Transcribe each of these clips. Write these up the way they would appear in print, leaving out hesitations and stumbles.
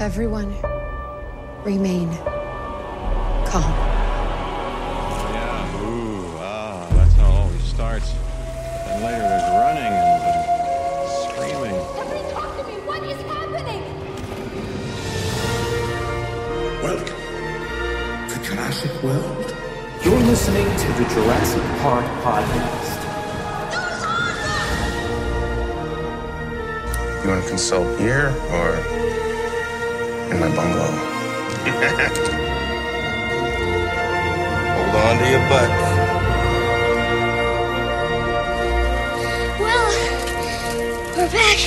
Everyone, remain calm. Yeah, that's how it always starts. And later there's running and screaming. Somebody talk to me! What is happening? Welcome to Jurassic World. You're listening to the Jurassic Park Podcast. You want to consult here or in my bungalow? Hold on to your butt. Well, we're back.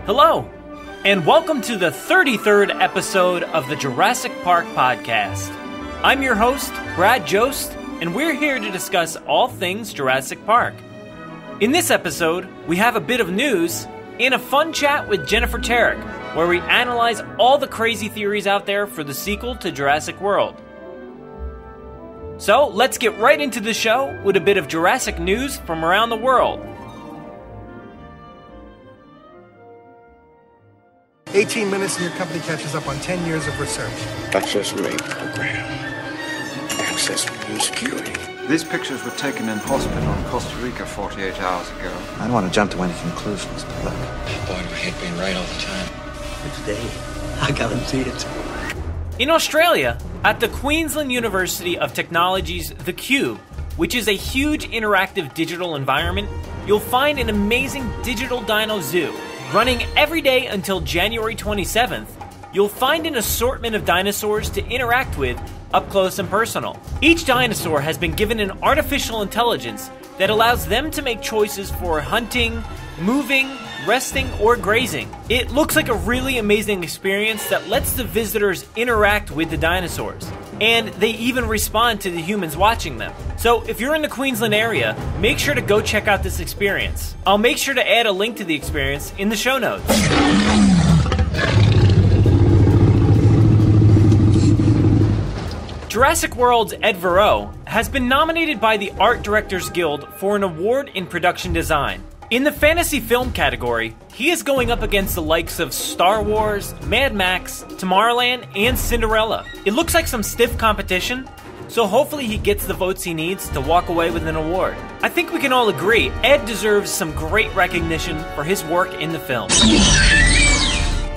Hello, and welcome to the 33rd episode of the Jurassic Park Podcast. I'm your host, Brad Jost, and we're here to discuss all things Jurassic Park. In this episode, we have a bit of news and a fun chat with Jennifer Terek, where we analyze all the crazy theories out there for the sequel to Jurassic World. So, let's get right into the show with a bit of Jurassic news from around the world. 18 minutes and your company catches up on 10 years of research. Access rate program. Access new security. These pictures were taken in hospital in Costa Rica 48 hours ago. I don't want to jump to any conclusions, but look. Boy, do I hate being right all the time. It's Dave. I guarantee it. In Australia, at the Queensland University of Technology's The Cube, which is a huge interactive digital environment, you'll find an amazing digital dino zoo. Running every day until January 27th, you'll find an assortment of dinosaurs to interact with up close and personal. Each dinosaur has been given an artificial intelligence that allows them to make choices for hunting, moving, resting, or grazing. It looks like a really amazing experience that lets the visitors interact with the dinosaurs. And they even respond to the humans watching them. So if you're in the Queensland area, make sure to go check out this experience. I'll make sure to add a link to the experience in the show notes. Jurassic World's Ed Verreau has been nominated by the Art Directors Guild for an award in production design. In the fantasy film category, he is going up against the likes of Star Wars, Mad Max, Tomorrowland, and Cinderella. It looks like some stiff competition, so hopefully he gets the votes he needs to walk away with an award. I think we can all agree Ed deserves some great recognition for his work in the film.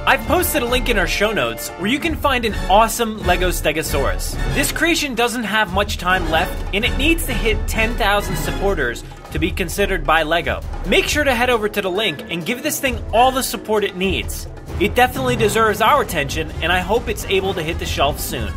I've posted a link in our show notes where you can find an awesome Lego Stegosaurus. This creation doesn't have much time left, and it needs to hit 10,000 supporters to be considered by Lego. Make sure to head over to the link and give this thing all the support it needs. It definitely deserves our attention, and I hope it's able to hit the shelf soon.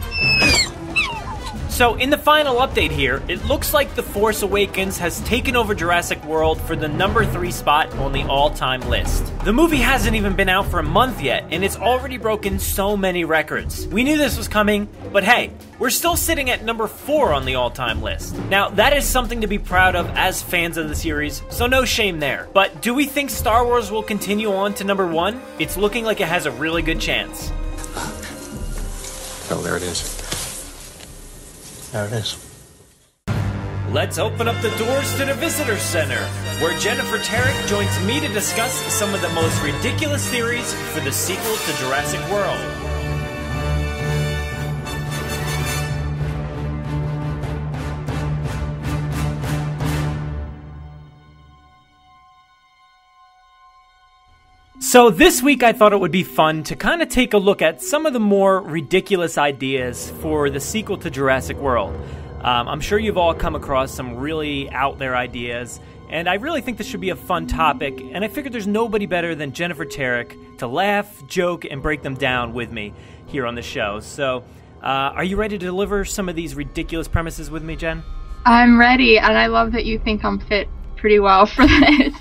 So in the final update here, it looks like The Force Awakens has taken over Jurassic World for the number 3 spot on the all-time list. The movie hasn't even been out for a month yet, and it's already broken so many records. We knew this was coming, but hey, we're still sitting at number 4 on the all-time list. Now, that is something to be proud of as fans of the series, so no shame there. But do we think Star Wars will continue on to number 1? It's looking like it has a really good chance. Oh, there it is. There it is. Let's open up the doors to the Visitor Center, where Jennifer Terek joins me to discuss some of the most ridiculous theories for the sequel to Jurassic World. So this week I thought it would be fun to kind of take a look at some of the more ridiculous ideas for the sequel to Jurassic World. I'm sure you've all come across some really out there ideas, and I really think this should be a fun topic, and I figured there's nobody better than Jennifer Terek to laugh, joke, and break them down with me here on the show. So, are you ready to deliver some of these ridiculous premises with me, Jen? I'm ready, and I love that you think I'm fit pretty well for this.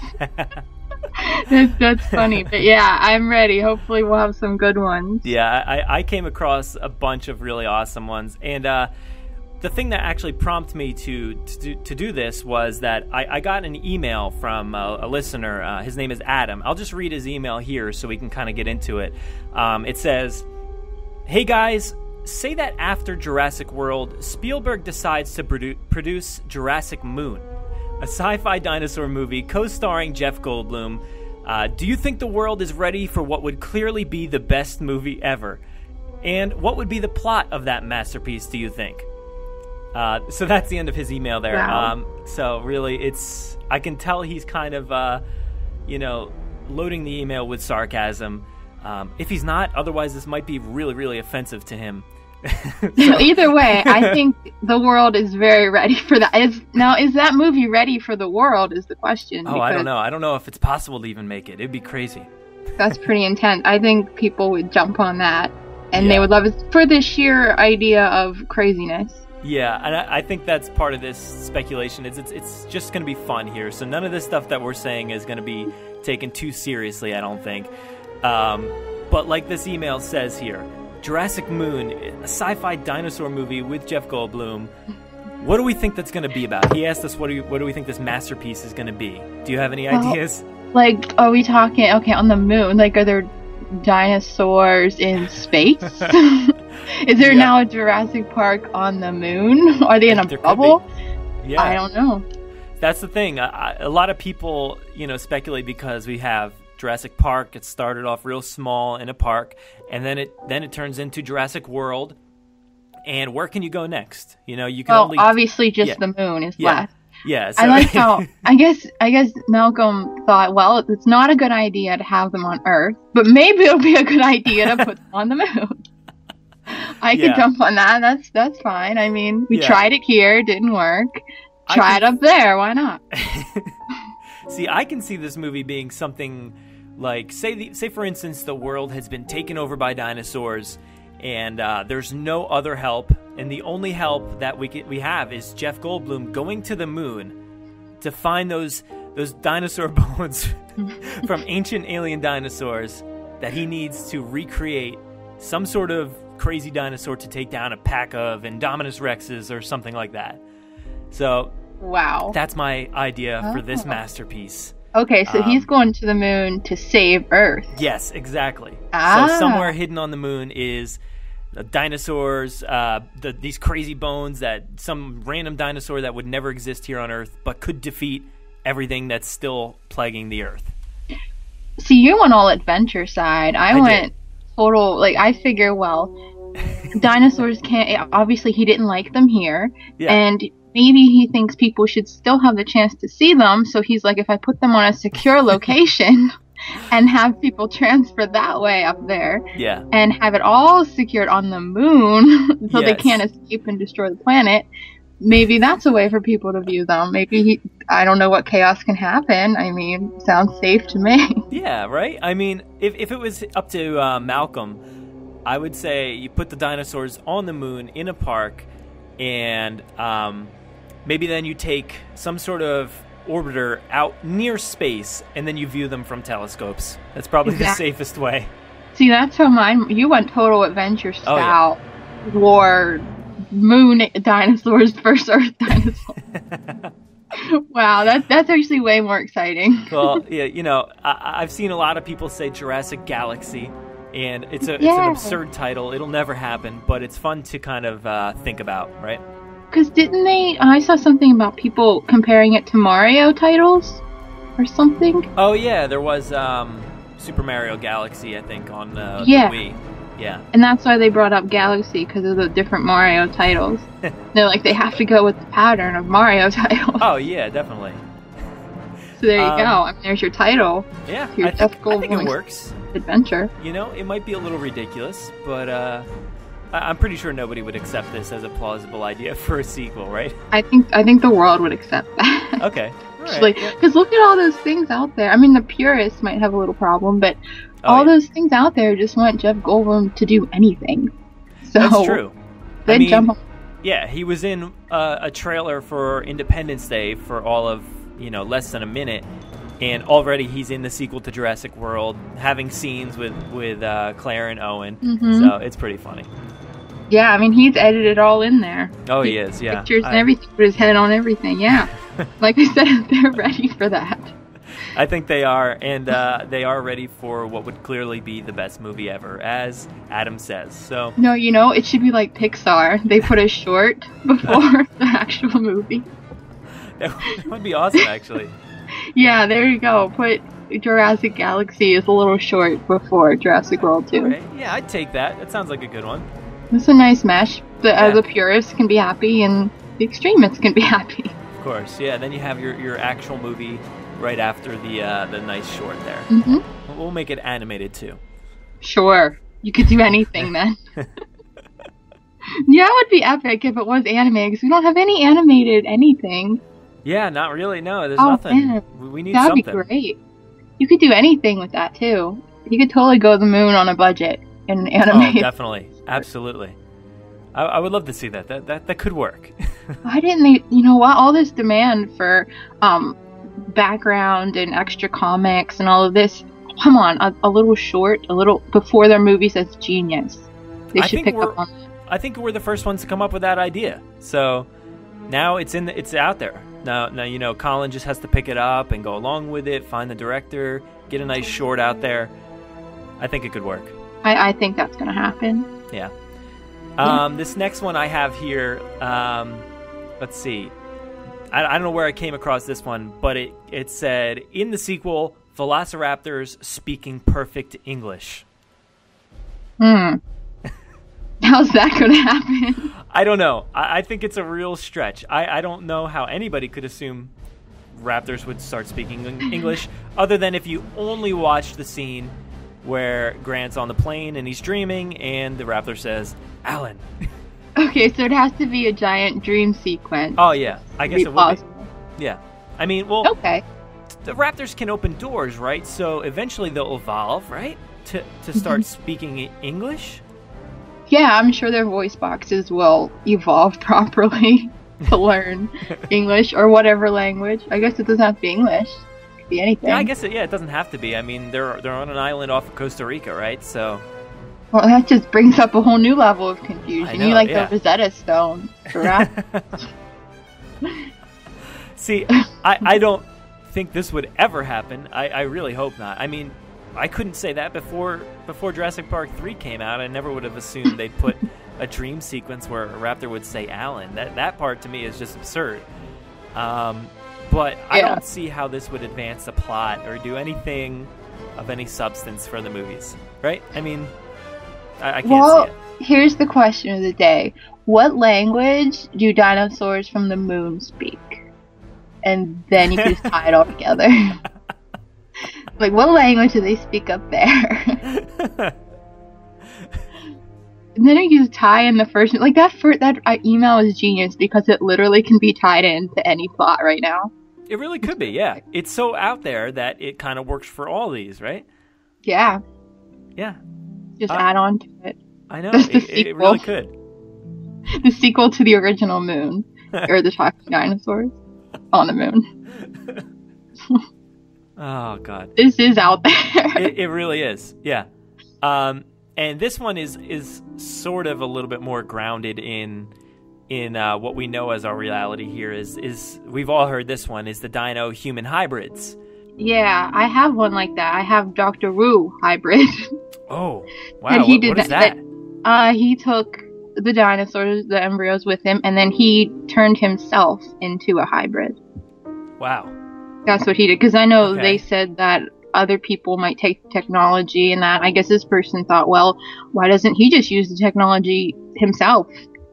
That's funny, but yeah, I'm ready. Hopefully we'll have some good ones. Yeah, I came across a bunch of really awesome ones, and the thing that actually prompted me to do this was that I got an email from a listener. His name is Adam. I'll just read his email here so we can kind of get into it. It says, "Hey guys, say that after Jurassic World, Spielberg decides to produce Jurassic Moon, a sci-fi dinosaur movie co-starring Jeff Goldblum, Do you think the world is ready for what would clearly be the best movie ever? And what would be the plot of that masterpiece, do you think? So that's the end of his email there. Wow. So really, I can tell he's kind of, loading the email with sarcasm. If he's not, otherwise this might be really, really offensive to him. So either way, I think the world is very ready for that. Is that movie ready for the world is the question. Oh, I don't know. I don't know if it's possible to even make it. It'd be crazy. That's pretty intense. I think people would jump on that, and they would love it for the sheer idea of craziness. Yeah, and I think that's part of this speculation. It's just going to be fun here. So none of this stuff that we're saying is going to be taken too seriously, I don't think. But like this email says here, Jurassic Moon, a sci-fi dinosaur movie with Jeff Goldblum. What do we think that's going to be about? He asked us, what do we think this masterpiece is going to be? Do you have any ideas? Like, are we talking, on the moon? Like, are there dinosaurs in space? Is there now a Jurassic Park on the moon? Are they in a bubble? Yeah. I don't know. That's the thing. A lot of people, speculate because we have Jurassic Park. It started off real small in a park, and then it turns into Jurassic World. And where can you go next? You can obviously just the moon is left. Yeah, so I like how I guess Malcolm thought, well, it's not a good idea to have them on Earth, but maybe it'll be a good idea to put them on the moon. I could jump on that. That's fine. I mean, we tried it here, didn't work. Try it up there. Why not? See, I can see this movie being something like, say for instance, the world has been taken over by dinosaurs, and there's no other help, and the only help that we have is Jeff Goldblum going to the moon to find those dinosaur bones from ancient alien dinosaurs that he needs to recreate some sort of crazy dinosaur to take down a pack of Indominus Rexes or something like that. So, wow, that's my idea for this masterpiece. Okay, so he's going to the moon to save Earth. Yes, exactly. So somewhere hidden on the moon is dinosaurs, these crazy bones that some random dinosaur that would never exist here on Earth, but could defeat everything that's still plaguing the Earth. See, you went all adventure side. I went total, I figure, dinosaurs can't, obviously he didn't like them here, and maybe he thinks people should still have the chance to see them, so he's like, if I put them on a secure location and have people transfer that way up there, and have it all secured on the moon so they can't escape and destroy the planet, maybe that's a way for people to view them. Maybe I don't know what chaos can happen. I mean, sounds safe to me. Yeah, right? I mean, if it was up to Malcolm, I would say you put the dinosaurs on the moon in a park, and maybe then you take some sort of orbiter out near space, and then you view them from telescopes. That's probably the safest way. See, that's how you went total adventure style. War, moon dinosaurs versus Earth dinosaurs. Wow, that's actually way more exciting. Well, yeah, I've seen a lot of people say Jurassic Galaxy, and it's an absurd title. It'll never happen, but it's fun to kind of think about, right? Because didn't they... I saw something about people comparing it to Mario titles or something. Oh, yeah, there was Super Mario Galaxy, I think, on the Wii. Yeah. And that's why they brought up Galaxy, because of the different Mario titles. They're like, they have to go with the pattern of Mario titles. Oh, yeah, definitely. So there you go. I mean, there's your title. Yeah, I think it works. Adventure. It might be a little ridiculous, but I'm pretty sure nobody would accept this as a plausible idea for a sequel, right? I think the world would accept that. Okay. All right. Because look at all those things out there. I mean, the purists might have a little problem, but those things out there just want Jeff Goldblum to do anything. So that's true. Then jump on. Yeah, he was in a trailer for Independence Day for all of less than a minute, and already he's in the sequel to Jurassic World, having scenes with Claire and Owen. Mm-hmm. So it's pretty funny. Yeah, I mean, he's edited it all in there. Oh, he is, yeah. Pictures and everything, put his head on everything, yeah. Like I said, they're ready for that. I think they are, and they are ready for what would clearly be the best movie ever, as Adam says. So no, it should be like Pixar. They put a short before the actual movie. That would be awesome, actually. Yeah, there you go. Put Jurassic Galaxy is a little short before Jurassic World 2. Right. Yeah, I'd take that. That sounds like a good one. It's a nice mesh. The purists can be happy and the extremists can be happy. Of course, yeah. Then you have your actual movie right after the nice short there. Mm-hmm. We'll make it animated too. Sure. You could do anything then. Yeah, it would be epic if it was animated, because we don't have any animated anything. Yeah, not really. No, there's nothing. Man. We need That'd something. That'd be great. You could do anything with that, too. You could totally go to the moon on a budget and animate. Oh, definitely. Absolutely. I would love to see that. That could work. Why didn't they... You know what? All this demand for background and extra comics and all of this... Come on, a little short, a little... Before their movies, that's genius. They should pick up on that. I think we're the first ones to come up with that idea. So now it's out there. Now Colin just has to pick it up and go along with it, find the director, get a nice short out there. I think it could work. I think that's going to happen. Yeah. This next one I have here, let's see. I don't know where I came across this one, but it said, in the sequel, Velociraptors speaking perfect English. How's that going to happen? I don't know. I think it's a real stretch. I don't know how anybody could assume raptors would start speaking English, other than if you only watch the scene where Grant's on the plane and he's dreaming and the raptor says, Alan. Okay, so it has to be a giant dream sequence. Oh, yeah. I guess it would be. Yeah. I mean, well, okay. The raptors can open doors, right? So eventually they'll evolve, right? To start speaking English? Yeah, I'm sure their voice boxes will evolve properly to learn English or whatever language. I guess it doesn't have to be English. It could be anything. Yeah, I guess it doesn't have to be. I mean, they're on an island off of Costa Rica, right? So. Well, that just brings up a whole new level of confusion. You like the Rosetta Stone for rap. See, I don't think this would ever happen. I really hope not. I mean, I couldn't say that before Jurassic Park 3 came out. I never would have assumed they'd put a dream sequence where a raptor would say Alan. That part to me is just absurd. But I don't see how this would advance the plot or do anything of any substance for the movies, right? I mean, I can't see it. Here's the question of the day. What language do dinosaurs from the moon speak? And then you can just tie it all together. Like, what language do they speak up there? And then you just tie in the first... Like, that email is genius because it literally can be tied into any plot right now. It really could be, yeah. It's so out there that it kind of works for all these, right? Yeah. Yeah. Just add on to it. I know, it really could. The sequel to the original Moon. Or the Talking Dinosaurs. On the moon. Oh, God. This is out there. It really is, yeah. And this one is sort of a little bit more grounded in what we know as our reality here is we've all heard this one, is the dino-human hybrids. Yeah, I have one like that. I have Dr. Wu hybrid. Oh, wow. And what is that? He took the dinosaurs, the embryos with him, and then he turned himself into a hybrid. Wow. That's what he did, because I know they said that other people might take technology and that. I guess this person thought, well, why doesn't he just use the technology himself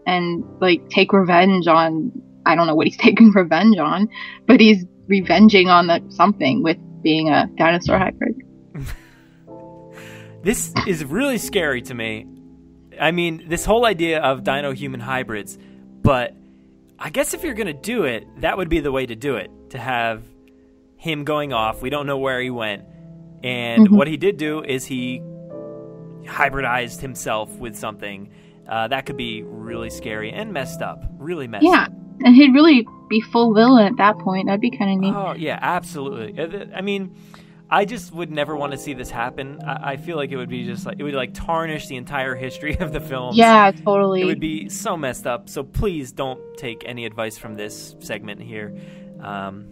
and, like, take revenge on, I don't know what he's taking revenge on, but he's revenging on something with being a dinosaur hybrid. This is really scary to me. I mean, this whole idea of dino-human hybrids, but I guess if you're going to do it, that would be the way to do it, to have him going off. We don't know where he went. And what he did do is he hybridized himself with something. That could be really scary and messed up. Really messed up. Yeah, and he'd really be full villain at that point. That'd be kind of neat. Oh, yeah, absolutely. I mean, I just would never want to see this happen. I feel like it would be just like, it would like tarnish the entire history of the film. Yeah, totally. It would be so messed up. So please don't take any advice from this segment here.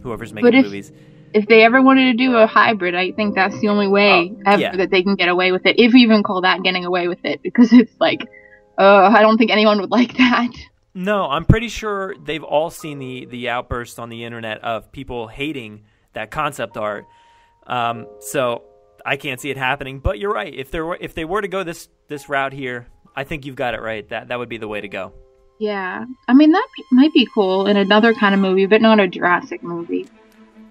Whoever's making movies. If they ever wanted to do a hybrid, I think that's the only way ever that they can get away with it. If you even call that getting away with it, because it's like, I don't think anyone would like that. No, I'm pretty sure they've all seen the outburst on the internet of people hating that concept art. So I can't see it happening. But you're right. If they were to go this route here, I think you've got it right. That would be the way to go. Yeah. I mean, that might be cool in another kind of movie, but not a Jurassic movie.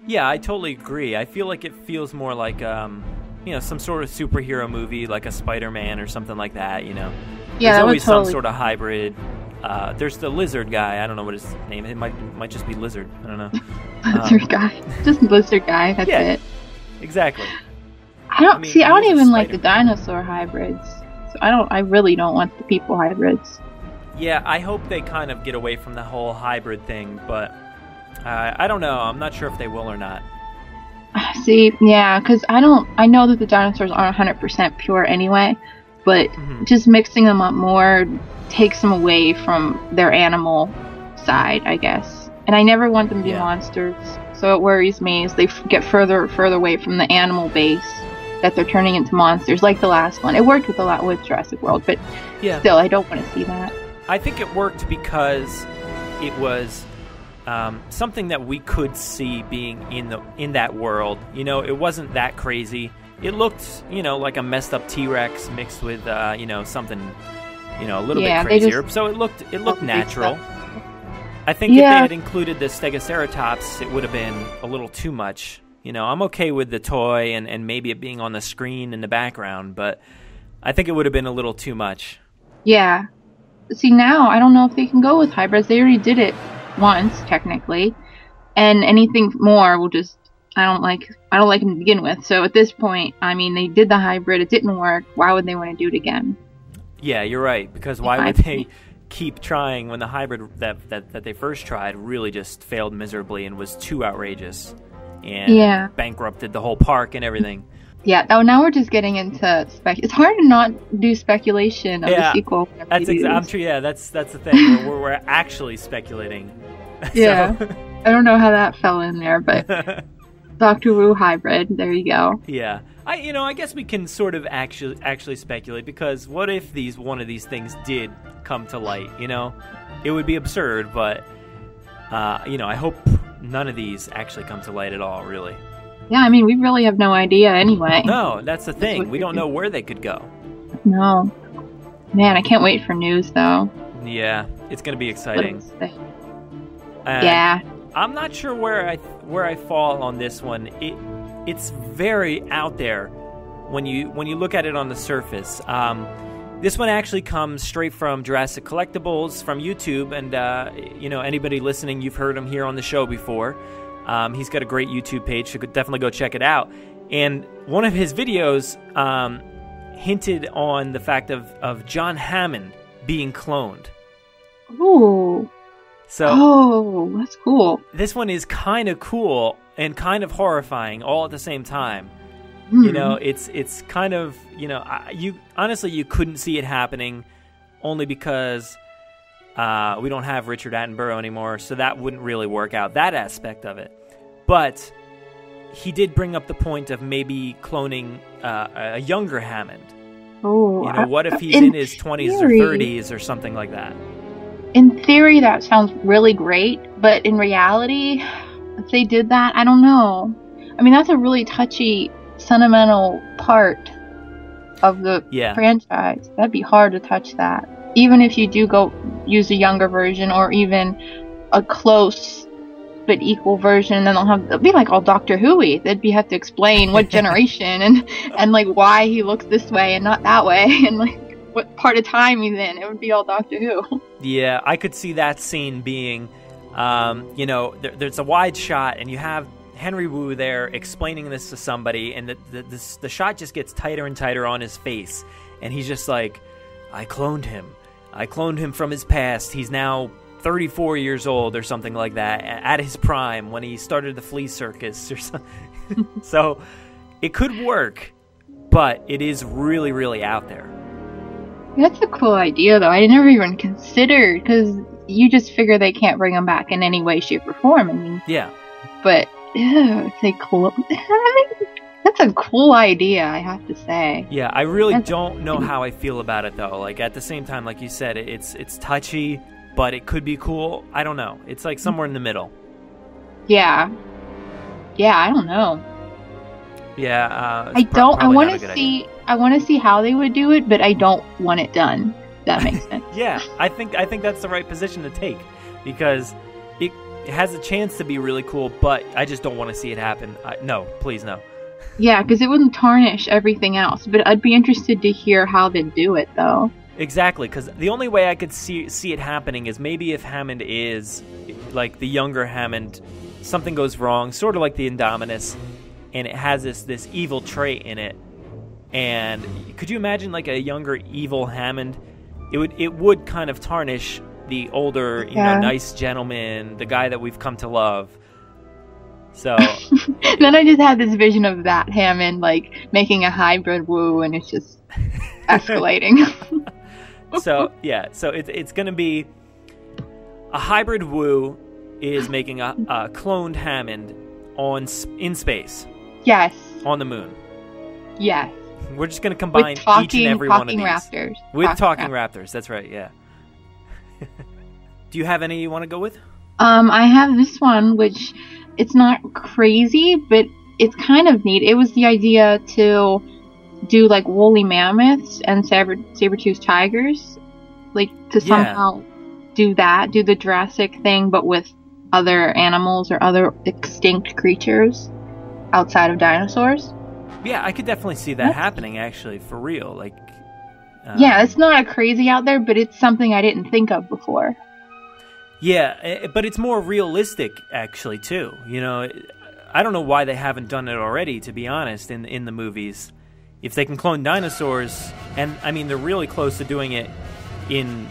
Yeah, I totally agree. I feel like it feels more like, some sort of superhero movie, like a Spider-Man or something like that, Yeah, There's always some sort of hybrid. There's the lizard guy. I don't know what his name is. It might just be Lizard. I don't know. Lizard guy. Just Lizard guy. That's it. Exactly. I don't even like the dinosaur hybrids. So I really don't want the people hybrids. Yeah, I hope they kind of get away from the whole hybrid thing, but I don't know. I'm not sure if they will or not. See, yeah, because I know that the dinosaurs aren't 100% pure anyway, but just mixing them up more takes them away from their animal side, I guess. And I never want them to be monsters, so it worries me as they get further away from the animal base that they're turning into monsters, like the last one. It worked with a lot with Jurassic World, but still, I don't want to see that. I think it worked because it was something that we could see being in that world. It wasn't that crazy. It looked, like a messed up T-Rex mixed with, something, a little bit crazier. So it looked natural. I think if they had included the Stegoceratops, it would have been a little too much. I'm okay with the toy and maybe it being on the screen in the background, but I think it would have been a little too much. Yeah. See, now I don't know if they can go with hybrids. They already did it once, technically, and anything more will just I don't like them to begin with. So at this point, I mean, they did the hybrid, it didn't work. Why would they want to do it again? Yeah, you're right, because why would they keep trying when the hybrid that they first tried really just failed miserably and was too outrageous and bankrupted the whole park and everything. Yeah, now we're just getting into it's hard to not do speculation of the sequel. That's true. Yeah, that's the thing. we're actually speculating. Yeah, I don't know how that fell in there, but Doctor Who hybrid. There you go. Yeah, I guess we can sort of actually speculate, because what if one of these things did come to light? It would be absurd, but I hope none of these actually come to light at all. Really. Yeah, I mean, we really have no idea anyway. No, that's the thing. We don't know where they could go. No. Man, I can't wait for news, though. Yeah, it's going to be exciting. Yeah. I'm not sure where I fall on this one. It's very out there when you look at it on the surface. This one actually comes straight from Jurassic Collectibles from YouTube, and anybody listening, you've heard him here on the show before. He's got a great YouTube page, so definitely go check it out. And one of his videos hinted on the fact of John Hammond being cloned. Ooh. So, that's cool. This one is kind of cool and kind of horrifying all at the same time. It's kind of, you couldn't see it happening only because we don't have Richard Attenborough anymore, so that wouldn't really work out, that aspect of it. But he did bring up the point of maybe cloning a younger Hammond. Oh, what if he's in his 20s or 30s or something like that? In theory, that sounds really great, but in reality, if they did that, I don't know. I mean, that's a really touchy, sentimental part of the franchise. That'd be hard to touch that. Even if you do go use a younger version or even a close but equal version, then they'll be like all Doctor Who-y. They'd have to explain what generation and like why he looks this way and not that way, and like what part of time he's in. It would be all Doctor Who. Yeah, I could see that scene being, there's a wide shot and you have Henry Wu there explaining this to somebody, and the shot just gets tighter and tighter on his face, and he's just like, I cloned him from his past. He's now 34 years old or something like that, at his prime when he started the flea circus or something. So it could work, but it is really, really out there. That's a cool idea, though. I never even considered, because you just figure they can't bring him back in any way, shape, or form. I mean, yeah. But it's a cool. That's a cool idea, I have to say. Yeah, I really don't know how I feel about it, though. Like, at the same time, like you said, it's touchy, but it could be cool. I don't know. It's like somewhere in the middle. Yeah. Yeah, I don't know. Yeah, I want to see. I want to see how they would do it, but I don't want it done. That makes sense. Yeah, I think that's the right position to take, because it has a chance to be really cool, but I just don't want to see it happen. No, please no. Yeah, because it wouldn't tarnish everything else. But I'd be interested to hear how they do it, though. Exactly, because the only way I could see it happening is maybe if Hammond is like the younger Hammond, something goes wrong, sort of like the Indominus, and it has this evil trait in it. And could you imagine like a younger evil Hammond? It would kind of tarnish the older, nice gentleman, the guy that we've come to love. So then I just had this vision of that Hammond like making a hybrid woo, and it's just escalating. So it's going to be a hybrid woo is making a cloned Hammond in space. Yes. On the moon. Yes. We're just going to combine each and every one of these. Raptors. With talking raptors. That's right, yeah. Do you have any you want to go with? I have this one, which it's not crazy, but it's kind of neat. It was the idea to do like woolly mammoths and saber-toothed tigers, like to somehow do the Jurassic thing, but with other animals or other extinct creatures outside of dinosaurs. Yeah, I could definitely see that happening, actually, for real. Like, yeah, it's not crazy out there, but it's something I didn't think of before. Yeah, but it's more realistic, actually, too. You know, I don't know why they haven't done it already, to be honest, in the movies. If they can clone dinosaurs, and, I mean, they're really close to doing it in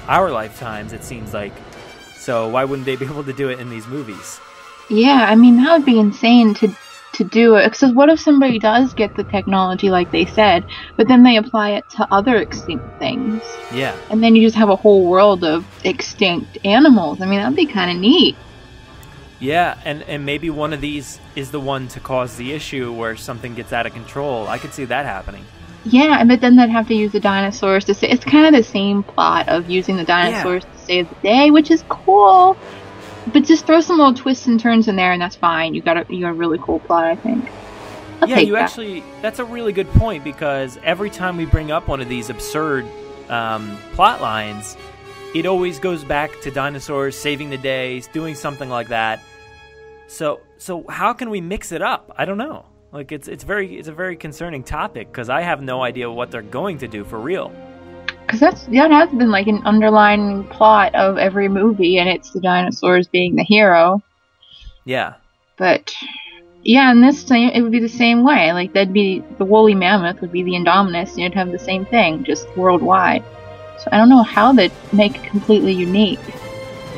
our lifetimes, it seems like. So why wouldn't they be able to do it in these movies? Yeah, I mean, that would be insane to do it. Because what if somebody does get the technology like they said, but then they apply it to other extinct things? Yeah. And then you just have a whole world of extinct animals. I mean, that'd be kind of neat. Yeah, and maybe one of these is the one to cause the issue where something gets out of control. I could see that happening. Yeah, but then they'd have to use the dinosaurs to say... It's kind of the same plot of using the dinosaurs to save the day, which is cool. But just throw some little twists and turns in there, and that's fine. You got a really cool plot, I think. That's a really good point, because every time we bring up one of these absurd plot lines, it always goes back to dinosaurs saving the day, doing something like that. So how can we mix it up? I don't know. Like it's a very concerning topic, because I have no idea what they're going to do for real. Because that has been like an underlying plot of every movie, and it's the dinosaurs being the hero. Yeah. But yeah, in this thing, it would be the same way. Like that'd be the woolly mammoth would be the Indominus, and you'd have the same thing, just worldwide. So I don't know how they'd make it completely unique.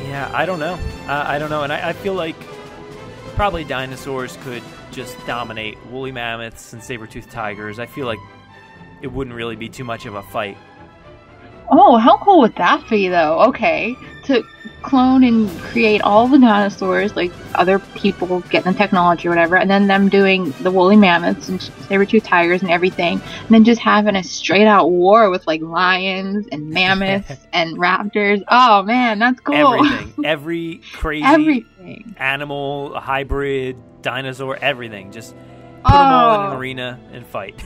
Yeah, I don't know. And I feel like probably dinosaurs could just dominate woolly mammoths and saber-toothed tigers. I feel like it wouldn't really be too much of a fight. Oh, how cool would that be, though? Okay, to clone and create all the dinosaurs, like other people getting the technology or whatever, and then them doing the woolly mammoths and saber-toothed tigers and everything, and then just having a straight-out war with, like, lions and mammoths and raptors. Oh, man, that's cool. Everything. Every crazy animal, hybrid, dinosaur, everything. Just put them all in an arena and fight.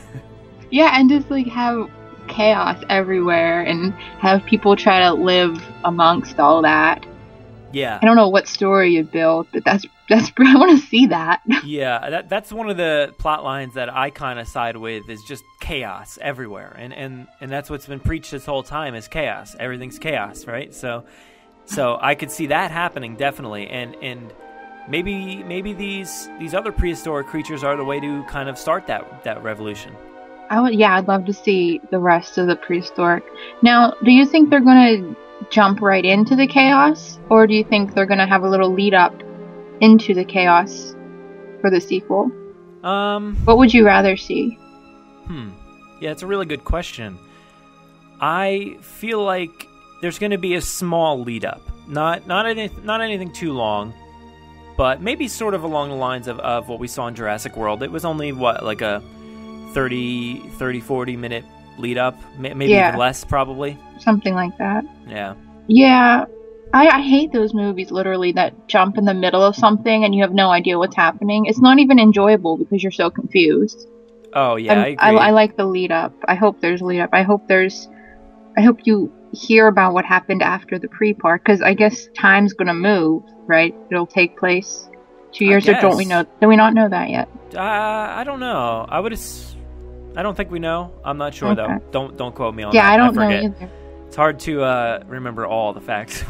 Yeah, and just, like, have chaos everywhere and have people try to live amongst all that. Yeah. I don't know what story you built, but that's I want to see that. Yeah, that's one of the plot lines that I kind of side with, is just chaos everywhere. And that's what's been preached this whole time, is chaos. Everything's chaos, right? So I could see that happening, definitely. And maybe these other prehistoric creatures are the way to kind of start that revolution. I'd love to see the rest of the prehistoric. Now, do you think they're going to jump right into the chaos, or do you think they're going to have a little lead up into the chaos for the sequel? What would you rather see? Yeah, it's a really good question. I feel like there's going to be a small lead up, not anything too long, but maybe sort of along the lines of what we saw in Jurassic World. It was only like a 40 minute lead up, maybe even less, probably. Something like that. Yeah. Yeah. I hate those movies, literally, that jump in the middle of something and you have no idea what's happening. It's not even enjoyable because you're so confused. Oh, yeah, I agree. I like the lead up. I hope there's lead up. I hope you hear about what happened after the pre-part, because I guess time's gonna move, right? It'll take place 2 years, or don't we know? Do we not know that yet? I don't know. I don't think we know. I'm not sure though. Don't quote me on that. Yeah, I don't know forget. either. It's hard to remember all the facts.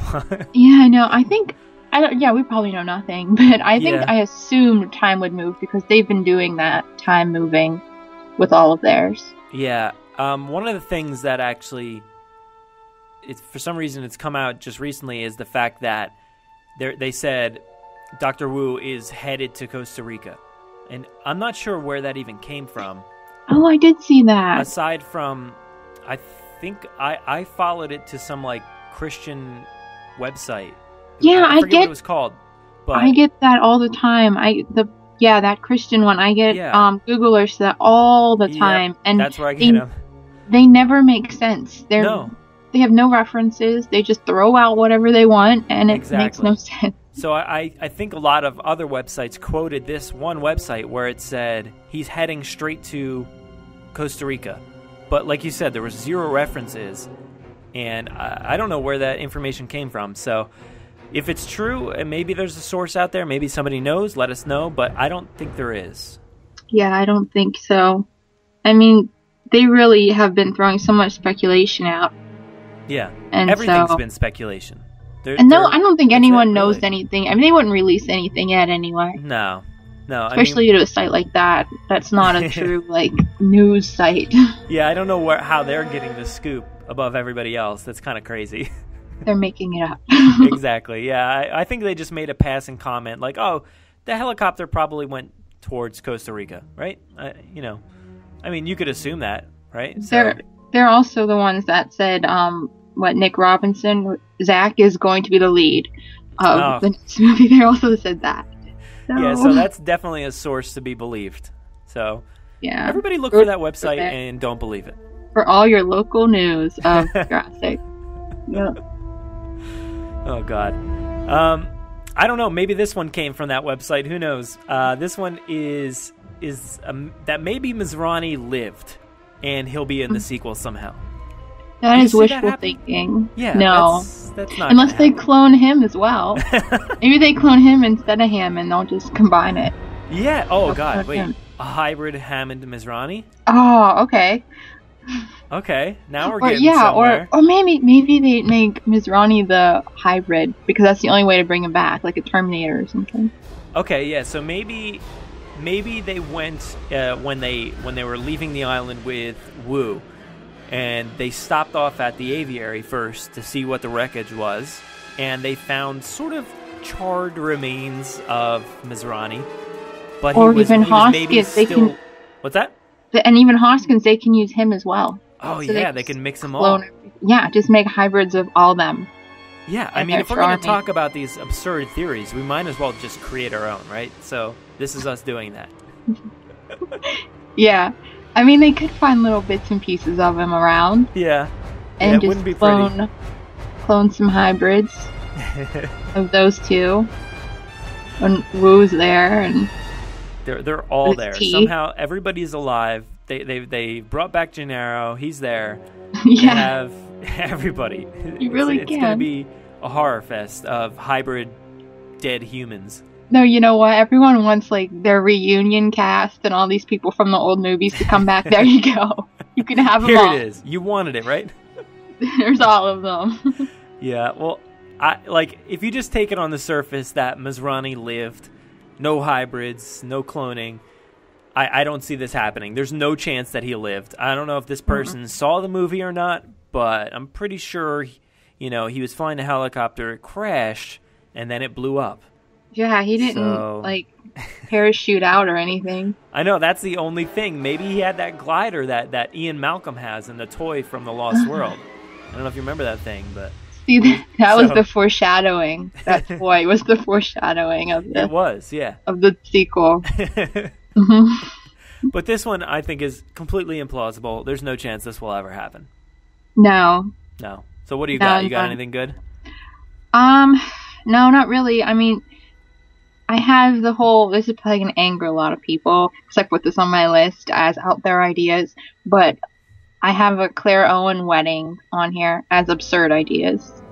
Yeah, I know. We probably know nothing, but I assumed time would move because they've been doing that time moving with all of theirs. Yeah. One of the things that actually, for some reason it's come out just recently, is the fact that they said Dr. Wu is headed to Costa Rica. And I'm not sure where that even came from. Oh, I did see that. Aside from, I think I followed it to some like Christian website. Yeah, I forget what it was called. But I get that all the time. That Christian one. I get Googlers that all the time, and that's where I get them. They never make sense. They have no references. They just throw out whatever they want, and it makes no sense. So I think a lot of other websites quoted this one website where it said he's heading straight to Costa Rica. But like you said, there was 0 references, and I don't know where that information came from. So if it's true, and maybe there's a source out there, maybe somebody knows, let us know, but I don't think there is. Yeah, I don't think so. I mean, they really have been throwing so much speculation out. Yeah, and everything's been speculation. I don't think anyone knows anything. I mean, they wouldn't release anything yet anyway. No. Especially to a site like that. That's not a true news site. Yeah, I don't know how they're getting the scoop above everybody else. That's kind of crazy. They're making it up. Exactly. Yeah, I think they just made a passing comment like, "Oh, the helicopter probably went towards Costa Rica," right? I mean, you could assume that, right? They're also the ones that said, Nick Robinson, Zach is going to be the lead of the next movie. They also said that. So. Yeah, so that's definitely a source to be believed. So yeah, everybody look for that website and don't believe it. For all your local news of Jurassic. Yep. Oh, God. I don't know. Maybe this one came from that website. Who knows? This one is that maybe Masrani lived, and he'll be in the sequel somehow. That is wishful thinking. Yeah, no, that's not. Unless they clone him as well. Maybe they clone him instead of him, and they'll just combine it. Yeah. Oh God. Wait. A hybrid Hammond Masrani? Oh, okay. Okay. Now we're getting somewhere. Or maybe they make Masrani the hybrid because that's the only way to bring him back, like a Terminator or something. Okay. Yeah. So maybe they went when they were leaving the island with Wu. And they stopped off at the aviary first to see what the wreckage was, and they found sort of charred remains of Masrani. But even Hoskins, they can. What's that? And even Hoskins, they can use him as well. Oh so they can mix them all. Yeah, just make hybrids of all them. Yeah, I mean, if we're going to talk about these absurd theories, we might as well just create our own, right? So this is us doing that. Yeah. I mean, they could find little bits and pieces of him around. Yeah. And just clone some hybrids of those two. When Wu's there, and they're all there. Somehow everybody's alive. They brought back Gennaro. He's there. Yeah. They have everybody. You really It's going to be a horror fest of hybrid dead humans. No, you know what? Everyone wants their reunion cast and all these people from the old movies to come back. There you go. You can have them all. Here it is. You wanted it, right? There's all of them. Yeah. Well, if you just take it on the surface that Masrani lived, no hybrids, no cloning, I don't see this happening. There's no chance that he lived. I don't know if this person saw the movie or not, but I'm pretty sure, he was flying a helicopter, it crashed, and then it blew up. Yeah, he didn't, parachute out or anything. I know, that's the only thing. Maybe he had that glider that Ian Malcolm has in the toy from The Lost World. I don't know if you remember that thing, but... See, that was the foreshadowing. That toy was the foreshadowing of the... It was, yeah. Of the sequel. But this one, I think, is completely implausible. There's no chance this will ever happen. No. So what do you got? You got anything good? No, not really. I mean, I have the whole, this is probably going to anger a lot of people, because I put this on my list as out there ideas, but I have a Claire Owen wedding on here as absurd ideas.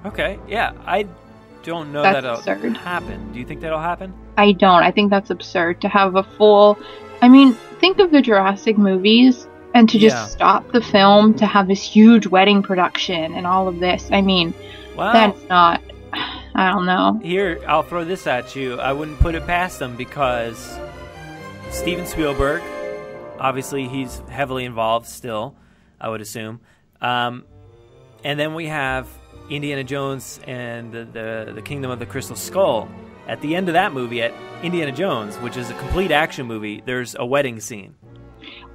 Okay, yeah, I don't know that'll happen. Do you think that'll happen? I don't. I think that's absurd to have a full, I mean, think of the Jurassic movies, and to just stop the film to have this huge wedding production and all of this. I mean, that's not, I don't know. Here, I'll throw this at you. I wouldn't put it past them because Steven Spielberg, obviously he's heavily involved still, I would assume. And then we have Indiana Jones and the Kingdom of the Crystal Skull. At the end of that movie, at Indiana Jones, which is a complete action movie, there's a wedding scene.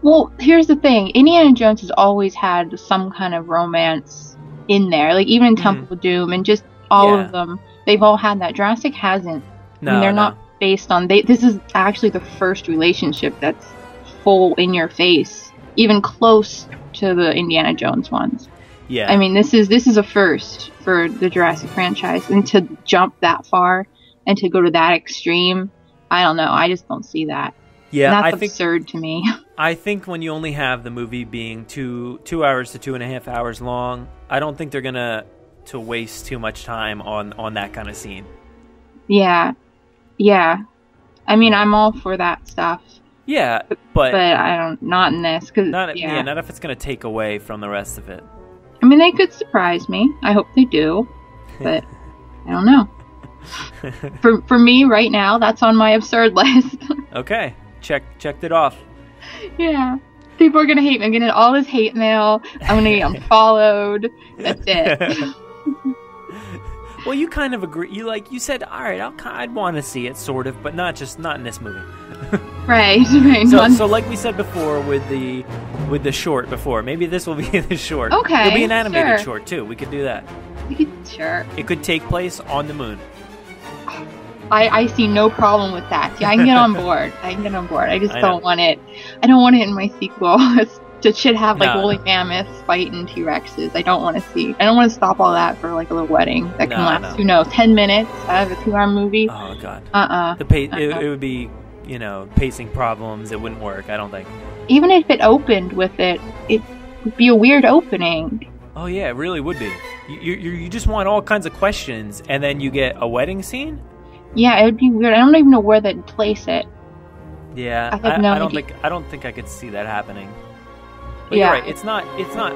Well, here's the thing. Indiana Jones has always had some kind of romance in there. Like, even in Temple of Doom and just all of them, they've all had that. Jurassic hasn't. No, I mean, they're not based on... This is actually the first relationship that's full in your face, even close to the Indiana Jones ones. Yeah. I mean, this is a first for the Jurassic franchise. And to jump that far and to go to that extreme, I don't know. I just don't see that. Yeah, and that's absurd to me. I think when you only have the movie being 2 hours to 2.5 hours long, I don't think they're gonna to waste too much time on that kind of scene. Yeah. I mean, I'm all for that stuff. Yeah, but I don't. Not in this, cause not if it's gonna take away from the rest of it. I mean, they could surprise me. I hope they do, but I don't know. For me right now, that's on my absurd list. Okay. Checked it off. Yeah. People are going to hate me. I'm going to get all this hate mail. I'm going to get unfollowed. That's it. Well, you kind of agree. You said, all right, I'd want to see it, sort of, but not in this movie. Right. So like we said before with the short before, maybe this will be the short. Okay. It'll be an animated short, too. We could do that. Sure. It could take place on the moon. I see no problem with that. Yeah, I can get on board. I just don't want it. I don't want it in my sequel. It should have woolly mammoths fighting T-Rexes. I don't want to stop all that for like a little wedding that can last, 10 minutes out of a 2-hour movie. Oh god. It would be, pacing problems. It wouldn't work, I don't think. Even if it opened with it would be a weird opening. Oh yeah, it really would be. You just want all kinds of questions, and then you get a wedding scene? Yeah, it would be weird. I don't even know where they'd place it. Yeah, I don't think I could see that happening. But you're right. It's not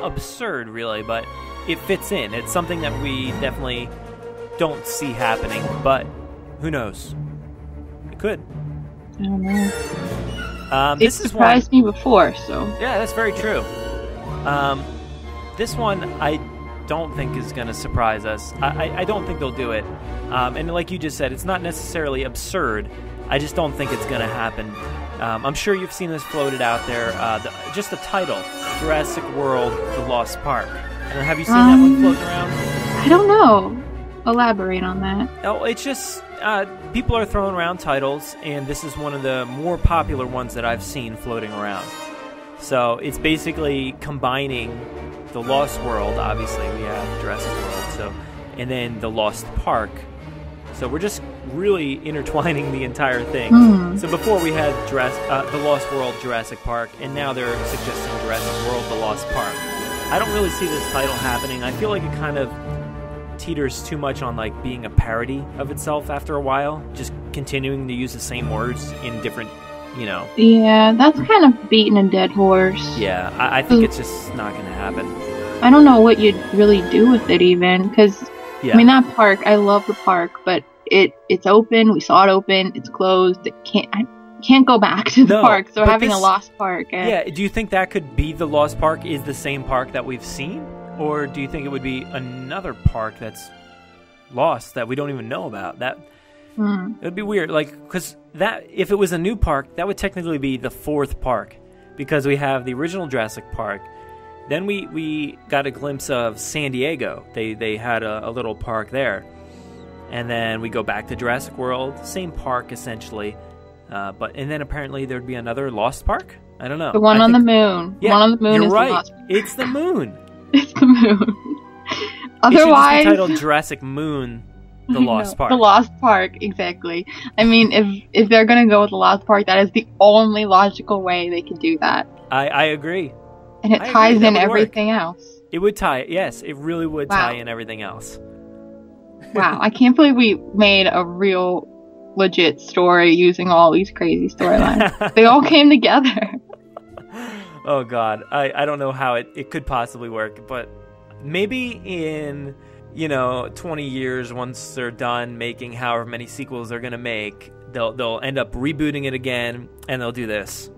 absurd really, but it fits in. It's something that we definitely don't see happening, but who knows? It could. I don't know. This surprised me before, so. Yeah, that's very true. This one I don't think is going to surprise us. I don't think they'll do it. And like you just said, it's not necessarily absurd. I just don't think it's going to happen. I'm sure you've seen this floated out there. Just the title, Jurassic World, The Lost Park. Have you seen that one floating around? I don't know. Elaborate on that. Oh, it's just people are throwing around titles, and this is one of the more popular ones that I've seen floating around. So it's basically combining the Lost World, obviously we have Jurassic World, and then the Lost Park. So we're just really intertwining the entire thing. So before we had the Lost World, Jurassic Park, and now they're suggesting Jurassic World, the Lost Park. I don't really see this title happening. I feel like it kind of teeters too much on like being a parody of itself after a while, just continuing to use the same words in different, Yeah, that's kind of beating a dead horse. Yeah, I think it's just not going to happen. I don't know what you'd really do with it even, because, I mean, that park, I love the park, but it's open, we saw it open, it's closed, I can't go back to the park, so having a lost park. Yeah, do you think that could be the Lost Park is the same park that we've seen? Or do you think it would be another park that's lost that we don't even know about? That it would be weird, because if it was a new park, that would technically be the 4th park, because we have the original Jurassic Park. Then we got a glimpse of San Diego. They had a little park there. And then we go back to Jurassic World, same park essentially. And then apparently there'd be another Lost Park? I don't know. The one on the moon. Yeah, the one on the moon you're is right. the Lost Park. It's the moon. It's the moon. Otherwise, it should just be titled Jurassic Moon, The Lost Park. The Lost Park, exactly. I mean, if they're going to go with The Lost Park, that is the only logical way they could do that. I agree. And it ties in everything else. It would tie, yes, it really would tie in everything else. Wow, I can't believe we made a real legit story using all these crazy storylines. They all came together. Oh God, I don't know how it could possibly work, but maybe in 20 years, once they're done making however many sequels they're gonna make, they'll end up rebooting it again, and they'll do this.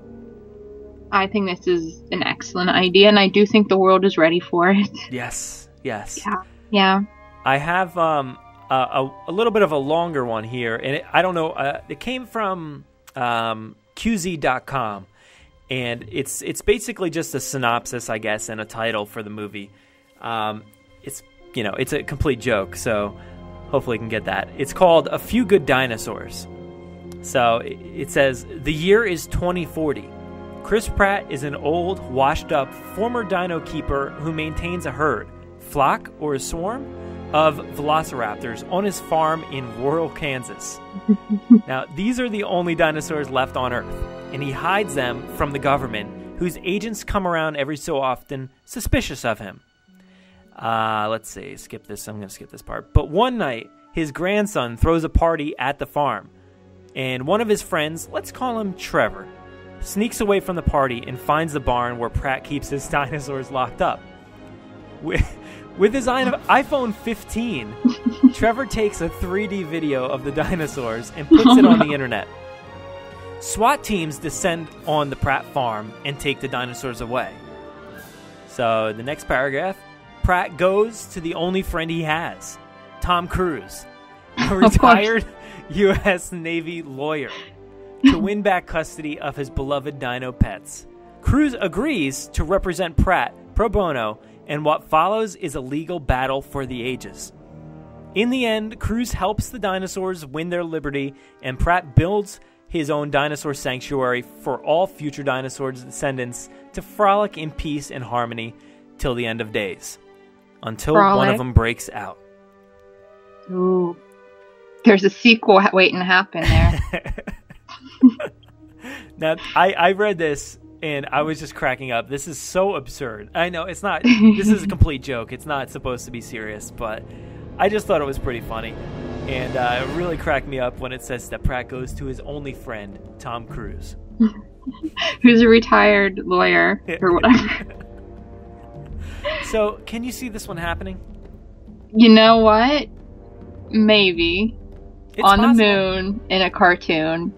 I think this is an excellent idea, and I do think the world is ready for it. Yes. Yeah. I have a little bit of a longer one here, and I don't know. It came from QZ.com, and it's basically just a synopsis, I guess, and a title for the movie. It's a complete joke, so hopefully you can get that. It's called A Few Good Dinosaurs. So it says, the year is 2040. Chris Pratt is an old, washed-up former dino keeper who maintains a herd, flock, or a swarm of velociraptors on his farm in rural Kansas. Now, these are the only dinosaurs left on Earth, and he hides them from the government, whose agents come around every so often, suspicious of him. Let's see, skip this. I'm going to skip this part. But one night, his grandson throws a party at the farm, and one of his friends, let's call him Trevor, sneaks away from the party and finds the barn where Pratt keeps his dinosaurs locked up. With his iPhone 15, Trevor takes a 3D video of the dinosaurs and puts it on the internet. SWAT teams descend on the Pratt farm and take the dinosaurs away. So the next paragraph, Pratt goes to the only friend he has, Tom Cruise, a retired U.S. Navy lawyer, to win back custody of his beloved dino pets. Cruise agrees to represent Pratt pro bono, and what follows is a legal battle for the ages. In the end, Cruise helps the dinosaurs win their liberty, and Pratt builds his own dinosaur sanctuary for all future dinosaurs' descendants to frolic in peace and harmony till the end of days. Until one of them breaks out. Ooh. There's a sequel waiting to happen there. Now, I read this, and I was just cracking up. This is so absurd. I know, it's not. This is a complete joke. It's not supposed to be serious, but I just thought it was pretty funny. And it really cracked me up when it says that Pratt goes to his only friend, Tom Cruise. Who's a retired lawyer, or whatever. So, can you see this one happening? You know what? Maybe. It's on possible. The moon, in a cartoon.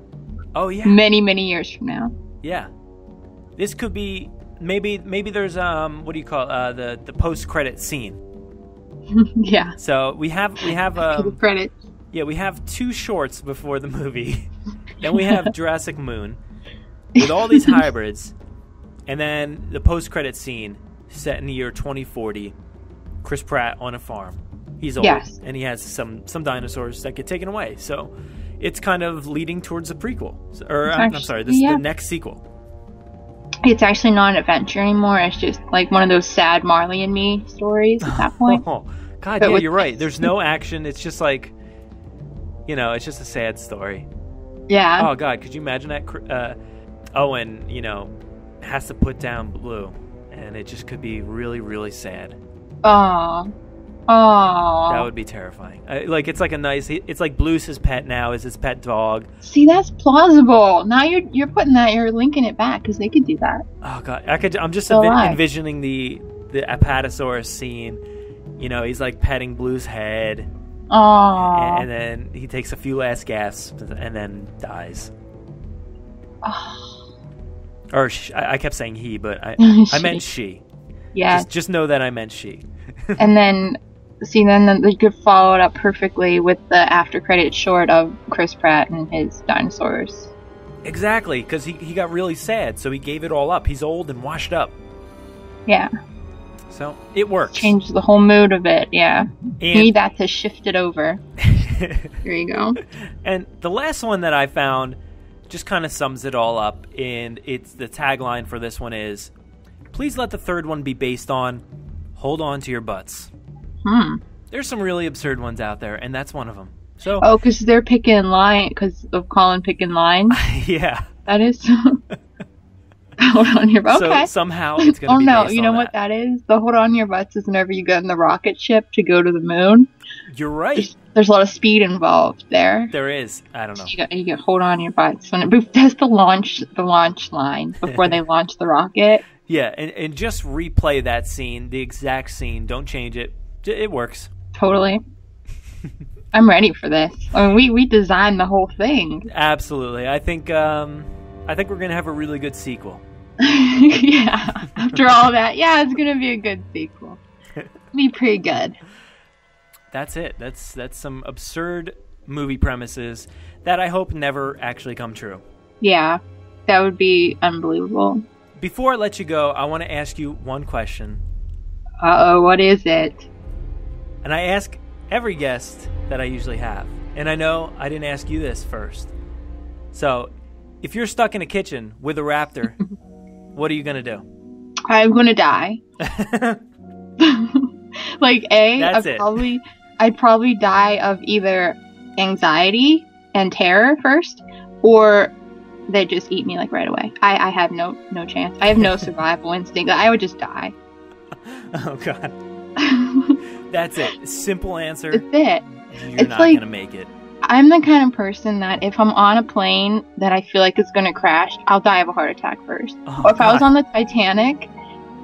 Oh, yeah. Many, many years from now. Yeah. This could be, maybe there's, what do you call it, the post-credit scene. Yeah. So, we have the credits. Yeah, we have 2 shorts before the movie. Then we have Jurassic Moon with all these hybrids. And then the post-credit scene set in the year 2040. Chris Pratt on a farm. He's old, and he has some dinosaurs that get taken away. So it's kind of leading towards a prequel. Or, I'm sorry, the next sequel. It's actually not an adventure anymore. It's just like one of those sad Marley and Me stories at that point. Oh, God, but yeah, you're right. There's no action. It's just like, it's just a sad story. Yeah. Oh, God, could you imagine that? Owen, has to put down Blue, and it just could be really, really sad. Oh. That would be terrifying. It's like it's like Blue's his pet now, is his pet dog. See, that's plausible. Now you're putting that, you're linking it back, because they could do that. Oh, God. I'm just envisioning the Apatosaurus scene. He's like petting Blue's head. Oh. And then he takes a few last gasps and then dies. Oh. Or I kept saying he, but I meant she. Yeah. Just know that I meant she. And then, then they could follow it up perfectly with the after-credit short of Chris Pratt and his dinosaurs. Exactly, because he got really sad, so he gave it all up. He's old and washed up. Yeah. So, it works. Changed the whole mood of it, yeah. You need that to shift it over. There you go. And the last one that I found just kind of sums it all up, and it's the tagline for this one is, please let the third one be based on Hold On to Your Butts. There's some really absurd ones out there, and that's one of them. So. Oh, because they're picking line, because of Colin picking lines? Yeah. That is... Hold on your butts. Okay. So somehow it's going to be Oh no, based you know on what that is? The hold on your butts is whenever you get in the rocket ship to go to the moon. You're right. There's a lot of speed involved there. There is. I don't know. You get hold on your butts. That's the launch line before they launch the rocket. Yeah, and just replay that scene, the exact scene. Don't change it. It works. Totally. I'm ready for this. I mean, we designed the whole thing. Absolutely. I think we're going to have a really good sequel. Yeah. After all that, yeah, it's going to be a good sequel. Be pretty good. That's it. That's some absurd movie premises that I hope never actually come true. Yeah. That would be unbelievable. Before I let you go, I want to ask you one question. Uh-oh, what is it? And I ask every guest that I usually have. And I know I didn't ask you this first. So, if you're stuck in a kitchen with a raptor, what are you going to do? I'm going to die. Like, I'd probably die of either anxiety and terror first, or they'd just eat me like right away. I have no chance. I have no survival instinct. I would just die. Oh, God. That's it. Simple answer. That's it. You're not going to make it. I'm the kind of person that if I'm on a plane that I feel like it's going to crash, I'll die of a heart attack first. Or if I was on the Titanic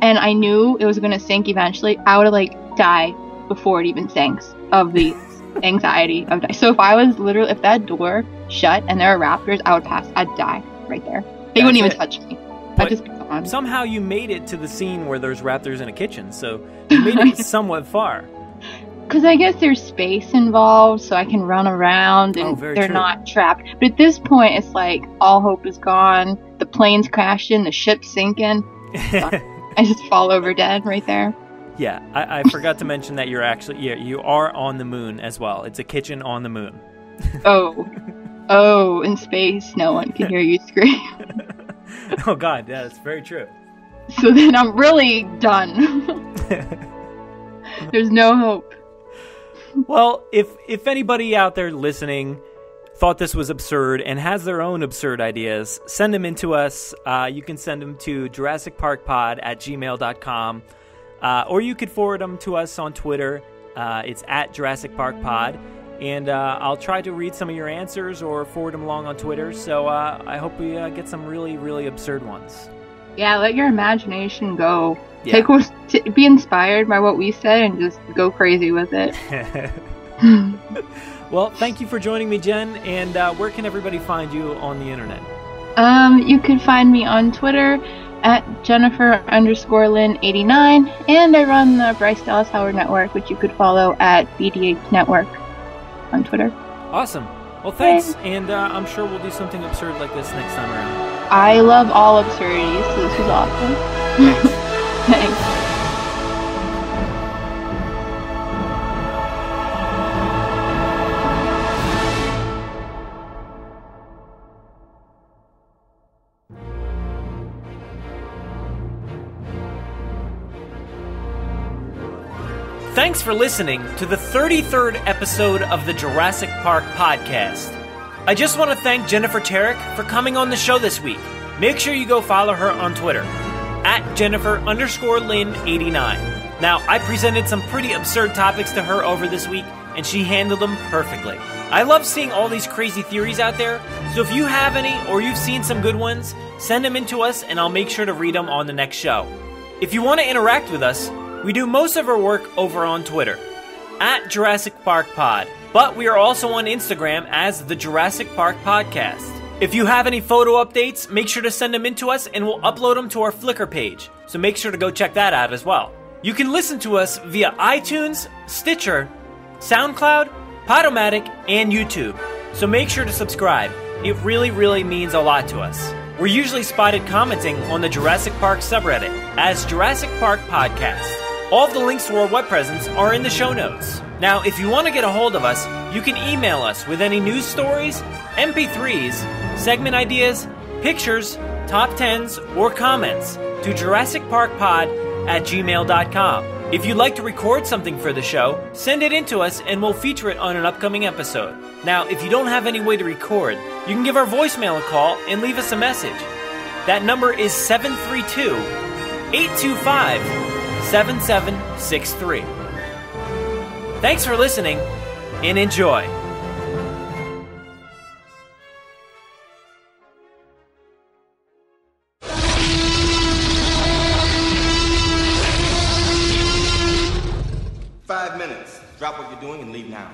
and I knew it was going to sink eventually, I would die before it even sinks of the anxiety of dying. So if that door shut and there are raptors, I would pass. I'd die right there. They wouldn't even touch me. I'd just be gone. Somehow you made it to the scene where there's raptors in a kitchen, so you made it somewhat far. Because I guess there's space involved, so I can run around and they're not trapped. But at this point, it's like all hope is gone. The plane's crashing, the ship's sinking. I just fall over dead right there. Yeah, I forgot to mention that you are on the moon as well. It's a kitchen on the moon. Oh, in space, no one can hear you scream. Oh God, yeah, that's very true. So then I'm really done. There's no hope. Well, if anybody out there listening thought this was absurd and has their own absurd ideas, send them in to us. You can send them to JurassicParkPod@gmail.com. Or you could forward them to us on Twitter. It's @JurassicParkPod. And I'll try to read some of your answers or forward them along on Twitter. So I hope we get some really, really absurd ones. Yeah, let your imagination go. Yeah. Be inspired by what we said and just go crazy with it. Well, thank you for joining me, Jen. And where can everybody find you on the internet? You can find me on Twitter @Jennifer_Lynn89, and I run the Bryce Dallas Howard Network, which you could follow at BDH Network on Twitter. Awesome. Well, thanks, and I'm sure we'll do something absurd like this next time around. I love all absurdities, so this was awesome. Thanks. Thanks for listening to the 33rd episode of the Jurassic Park Podcast. I just want to thank Jennifer Terek for coming on the show this week. Make sure you go follow her on Twitter, @Jennifer_Lynn89. Now, I presented some pretty absurd topics to her over this week, and she handled them perfectly. I love seeing all these crazy theories out there, so if you have any or you've seen some good ones, send them in to us and I'll make sure to read them on the next show. If you want to interact with us, we do most of our work over on Twitter, @Jurassic Park Pod, but we are also on Instagram as the Jurassic Park Podcast. If you have any photo updates, make sure to send them in to us and we'll upload them to our Flickr page, so make sure to go check that out as well. You can listen to us via iTunes, Stitcher, SoundCloud, Podomatic, and YouTube, so make sure to subscribe. It really, really means a lot to us. We're usually spotted commenting on the Jurassic Park subreddit as Jurassic Park Podcast. All of the links to our web presence are in the show notes. Now, if you want to get a hold of us, you can email us with any news stories, MP3s, segment ideas, pictures, top 10s, or comments to JurassicParkPod@gmail.com. If you'd like to record something for the show, send it in to us and we'll feature it on an upcoming episode. Now, if you don't have any way to record, you can give our voicemail a call and leave us a message. That number is 732-825-7763. Thanks for listening, and enjoy. Five minutes. Drop what you're doing and leave now.